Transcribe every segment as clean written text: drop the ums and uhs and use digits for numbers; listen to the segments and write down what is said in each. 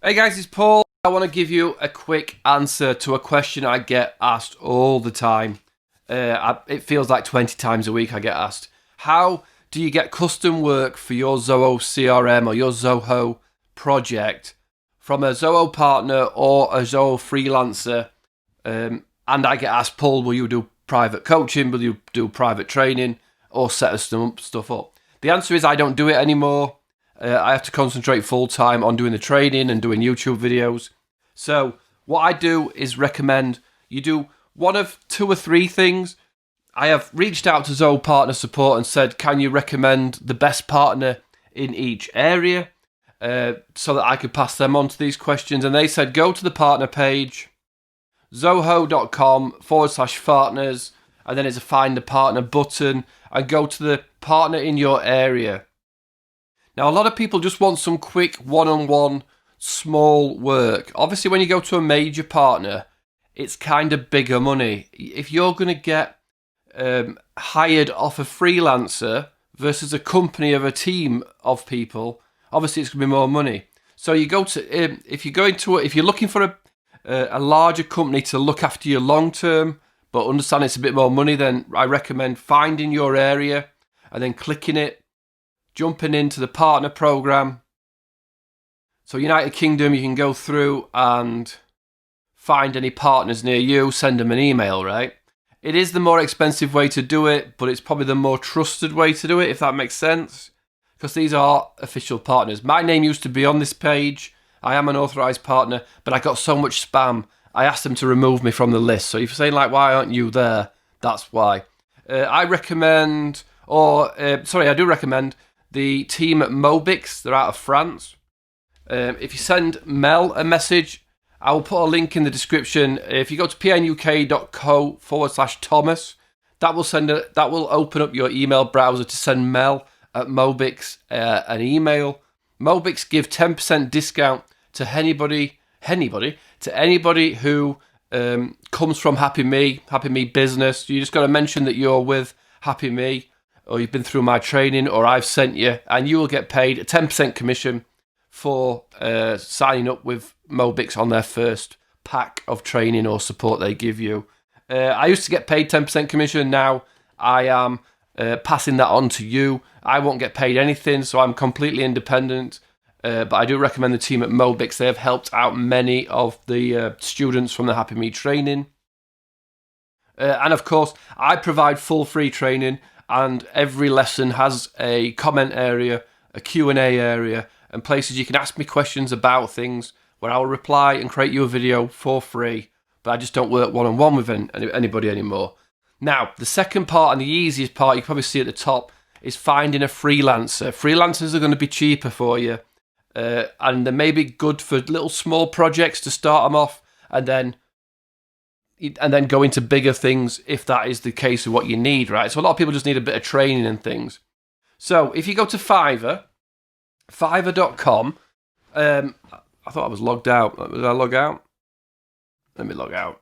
Hey guys, it's Paul. I want to give you a quick answer to a question I get asked all the time. It feels like 20 times a week I get asked. How do you get custom work for your Zoho CRM or your Zoho project from a Zoho partner or a Zoho freelancer? And I get asked, Paul, will you do private coaching? Will you do private training or set stuff up? The answer is I don't do it anymore. I have to concentrate full time on doing the training and doing YouTube videos. So what I do is recommend you do one of two or three things. I have reached out to Zoho Partner Support and said, can you recommend the best partner in each area so that I could pass them on to these questions? And they said, go to the partner page, zoho.com/partners, and then it's a find a partner button, and go to the partner in your area. Now, a lot of people just want some quick one-on-one small work. Obviously, when you go to a major partner, it's kind of bigger money. If you're going to get hired off a freelancer versus a company of a team of people, obviously it's going to be more money. So you go to if you're looking for a larger company to look after you long term, but understand it's a bit more money, then I recommend finding your area and then clicking it, jumping into the partner program. So United Kingdom, you can go through and find any partners near you, send them an email, right? It is the more expensive way to do it, but it's probably the more trusted way to do it, if that makes sense, because these are official partners. My name used to be on this page. I am an authorized partner, but I got so much spam, I asked them to remove me from the list. So if you're saying, like, why aren't you there? That's why. I do recommend the team at Mobix. They're out of France. If you send Mel a message, I will put a link in the description. If you go to pnuk.co/Thomas, that will open up your email browser to send Mel at Mobix an email. Mobix give 10% discount to anybody who comes from Happy Me business. You just got to mention that you're with Happy Me, or you've been through my training, or I've sent you, and you will get paid a 10% commission for signing up with Mobix on their first pack of training or support they give you. I used to get paid 10% commission. Now I am passing that on to you. I won't get paid anything, so I'm completely independent. But I do recommend the team at Mobix. They have helped out many of the students from the Happy Me training. And of course, I provide full free training, and every lesson has a comment area, a Q&A area, and places you can ask me questions about things where I will reply and create you a video for free. But I just don't work one-on-one with anybody anymore. Now, the second part and the easiest part, you can probably see at the top, is finding a freelancer. Freelancers are going to be cheaper for you, and they may be good for little small projects to start them off, and then go into bigger things if that is the case of what you need, right? So a lot of people just need a bit of training and things. So if you go to Fiverr, Fiverr.com, I thought I was logged out. Did I log out? Let me log out.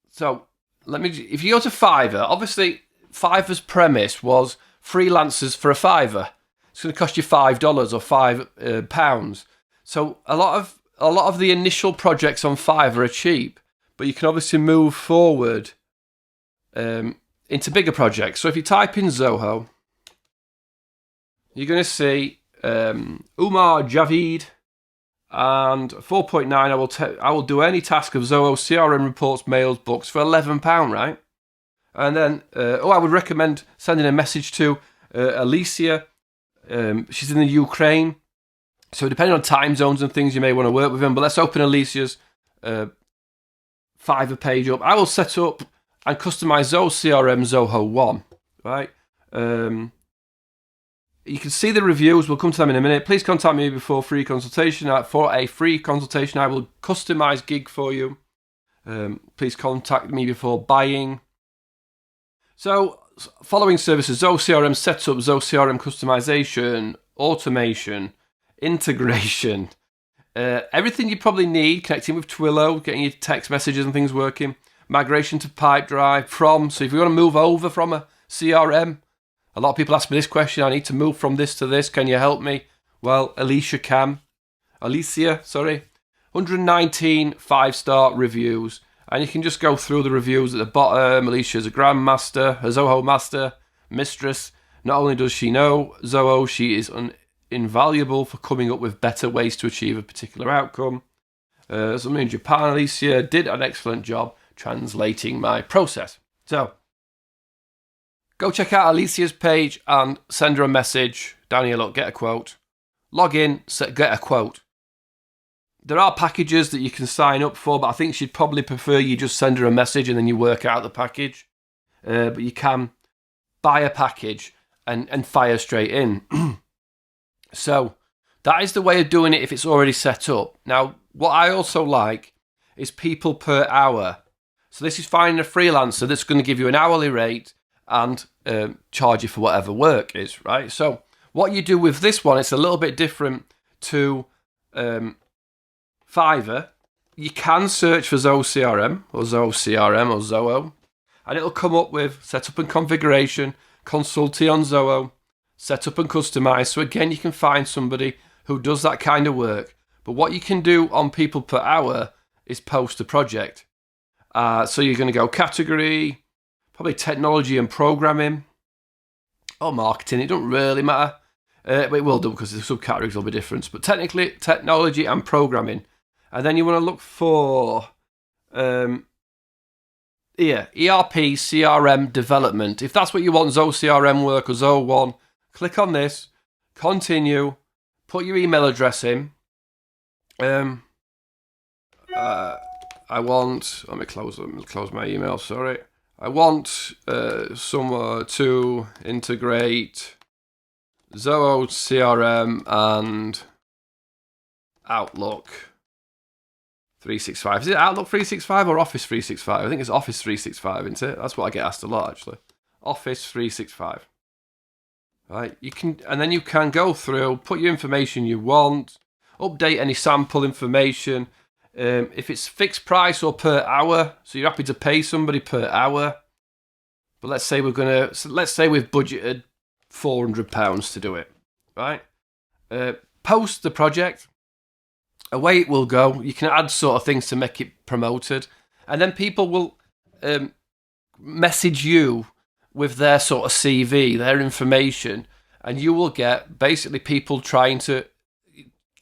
So if you go to Fiverr, obviously Fiverr's premise was freelancers for a fiver. It's going to cost you $5 or £5. So a lot of the initial projects on Fiverr are cheap, but you can obviously move forward into bigger projects. So if you type in Zoho, you're going to see Umar Javid, and 4.9. I will do any task of Zoho CRM reports, mails, books for £11, right? And then I would recommend sending a message to Alicia. She's in the Ukraine, so depending on time zones and things, you may want to work with him. But let's open Alicia's Fiverr page up. I will set up and customize Zoho CRM Zoho One, right? You can see the reviews. We'll come to them in a minute. Please contact me before free consultation. For a free consultation, I will customize gig for you. Please contact me before buying. So, following services: Zoho CRM setup, Zoho CRM customization, automation, integration, everything you probably need, connecting with Twilio, getting your text messages and things working, migration to Pipedrive, so if you want to move over from a CRM, a lot of people ask me this question: I need to move from this to this, can you help me? Well, Alicia, 119 5-star reviews. And you can just go through the reviews at the bottom. Alicia's a grandmaster, a Zoho master, mistress. Not only does she know Zoho, she is invaluable for coming up with better ways to achieve a particular outcome. Somebody in Japan, Alicia, did an excellent job translating my process. So, go check out Alicia's page and send her a message. Down here, look, get a quote. Log in, get a quote. There are packages that you can sign up for, but I think she'd probably prefer you just send her a message and then you work out the package. But you can buy a package and fire straight in. So that is the way of doing it if it's already set up. Now, what I also like is people per hour. So this is finding a freelancer that's going to give you an hourly rate and charge you for whatever work is, right? So what you do with this one, it's a little bit different to Fiverr. You can search for Zoho CRM or Zoho, and it'll come up with setup and configuration, consulting on Zoho, setup and customize. So again, you can find somebody who does that kind of work. But what you can do on people per hour is post a project. So you're going to go category, probably technology and programming, or marketing. It doesn't really matter. But it will do because the subcategories will be different. But technically, technology and programming. And then you want to look for ERP, CRM development. If that's what you want, Zoho CRM work or Zoho One, click on this, continue, put your email address in. I want, let me close my email, sorry. I want someone to integrate Zoho CRM and Outlook 365. Is it Outlook 365 or Office 365? I think it's Office 365, isn't it? That's what I get asked a lot, actually. Office 365. Right, you can, and then you can go through, put your information you want, update any sample information. If it's fixed price or per hour, so you're happy to pay somebody per hour. But let's say we've budgeted £400 to do it, right? Post the project. Away it will go. You can add sort of things to make it promoted, and then people will message you with their sort of CV, their information, and you will get basically people trying to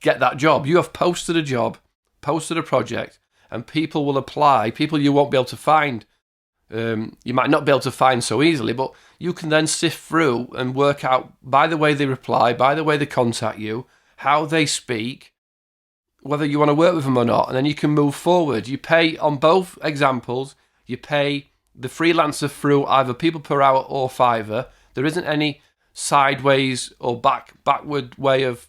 get that job. You have posted a job, posted a project, and people will apply. People you won't be able to find. You might not be able to find so easily, but you can then sift through and work out by the way they reply, by the way they contact you, how they speak, whether you want to work with them or not, and then you can move forward. You pay on both examples, you pay the freelancer through either people per hour or Fiverr. There isn't any sideways or backward way of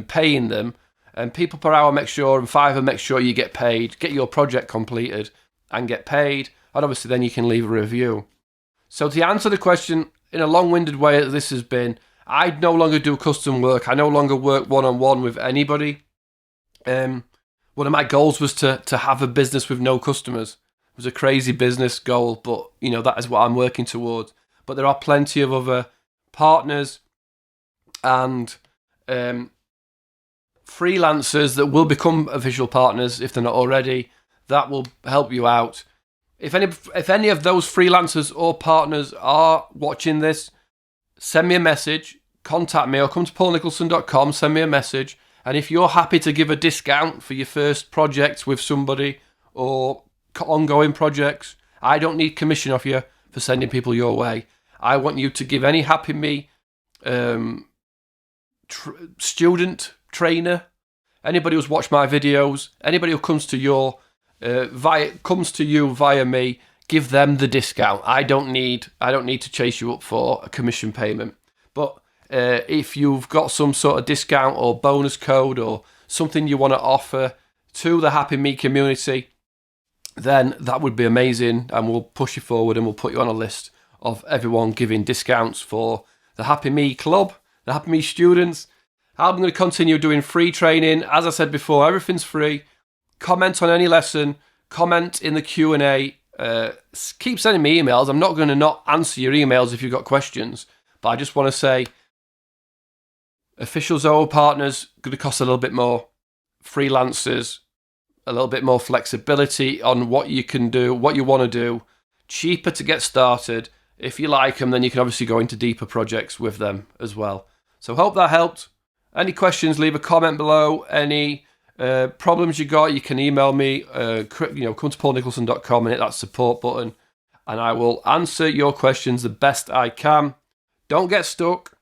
paying them. And people per hour make sure, and Fiverr make sure you get paid, get your project completed and get paid. And obviously then you can leave a review. So to answer the question in a long-winded way that this has been, I no longer do custom work. I no longer work one-on-one with anybody. One of my goals was to have a business with no customers. It was a crazy business goal, but you know, that is what I'm working towards. But there are plenty of other partners and freelancers that will become official partners if they're not already. That will help you out. If any of those freelancers or partners are watching this, send me a message, contact me, or come to paulnicholson.com, send me a message. And if you're happy to give a discount for your first project with somebody or ongoing projects, I don't need commission off you for sending people your way. I want you to give any Happy Me student, trainer, anybody who's watched my videos, anybody who comes to you via me, give them the discount. I don't need to chase you up for a commission payment. But if you've got some sort of discount or bonus code or something you want to offer to the Happy Me community, then that would be amazing, and we'll push you forward and we'll put you on a list of everyone giving discounts for the Happy Me Club, the Happy Me students. I'm going to continue doing free training. As I said before, everything's free. Comment on any lesson, comment in the Q&A. Keep sending me emails. I'm not going to not answer your emails if you've got questions, but I just want to say official Zoho partners going to cost a little bit more. Freelancers a little bit more flexibility on what you can do, what you want to do, cheaper to get started. If you like them, then you can obviously go into deeper projects with them as well. So hope that helped. Any questions, leave a comment below. Any problems you got, you can email me, come to paulnicholson.com and hit that support button, and I will answer your questions the best I can. Don't get stuck.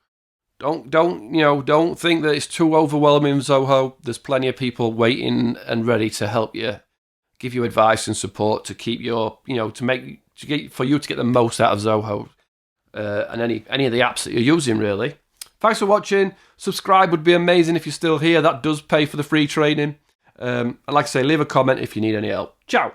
Don't think that it's too overwhelming, Zoho. There's plenty of people waiting and ready to help you, give you advice and support to keep your, for you to get the most out of Zoho and any of the apps that you're using, really. Thanks for watching. Subscribe would be amazing if you're still here. That does pay for the free training. And like I say, leave a comment if you need any help. Ciao.